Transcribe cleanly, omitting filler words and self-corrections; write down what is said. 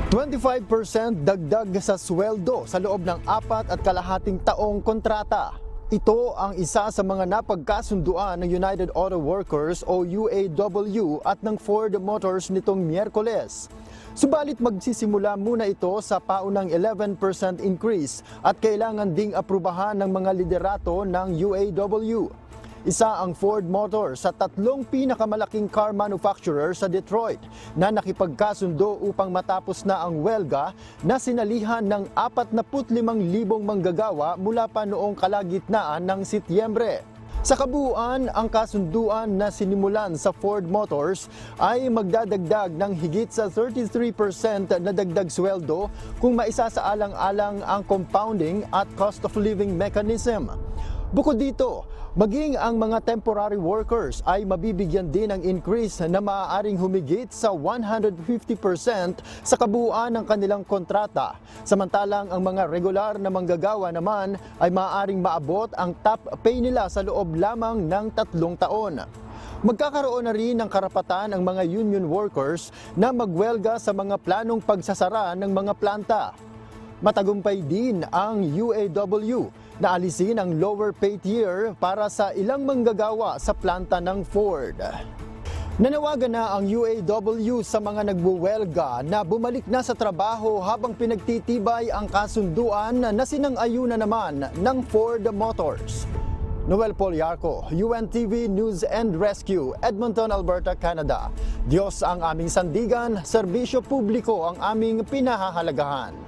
25% dagdag sa sweldo sa loob ng 4.5 taong kontrata. Ito ang isa sa mga napagkasunduan ng United Auto Workers o UAW at ng Ford Motors nitong Miyerkules. Subalit magsisimula muna ito sa paunang 11% increase at kailangan ding aprubahan ng mga liderato ng UAW. Isa ang Ford Motors sa 3 pinakamalaking car manufacturer sa Detroit na nakipagkasundo upang matapos na ang welga na sinalihan ng 45,000 manggagawa mula pa noong kalagitnaan ng Setyembre. Sa kabuuan, ang kasunduan na sinimulan sa Ford Motors ay magdadagdag ng higit sa 33% na dagdag sweldo kung maisasaalang-alang ang compounding at cost of living mechanism. Bukod dito, maging ang mga temporary workers ay mabibigyan din ng increase na maaaring humigit sa 150% sa kabuuan ng kanilang kontrata. Samantalang ang mga regular na manggagawa naman ay maaaring maabot ang top pay nila sa loob lamang ng 3 taon. Magkakaroon na rin ng karapatan ang mga union workers na magwelga sa mga planong pagsasara ng mga planta. Matagumpay din ang UAW na alisin ang lower pay tier para sa ilang manggagawa sa planta ng Ford. Nanawagan na ang UAW sa mga nagbuwelga na bumalik na sa trabaho habang pinagtitibay ang kasunduan na sinang-ayunan naman ng Ford Motors. Noel Poliarco, UNTV News and Rescue, Edmonton, Alberta, Canada. Diyos ang aming sandigan, serbisyo publiko ang aming pinahahalagahan.